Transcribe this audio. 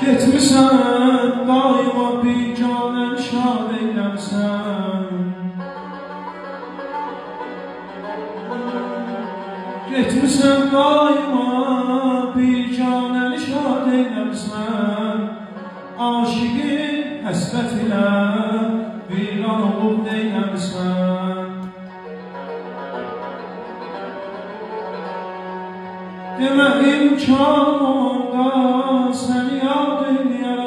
Getmisən daima biganən şad eyləmsən. Getmisən daima biganən şad eyləmsən. Aşiqin həsrət ilə viran olub neyləmsən. Demə imkan onda səni yad eləyərəm.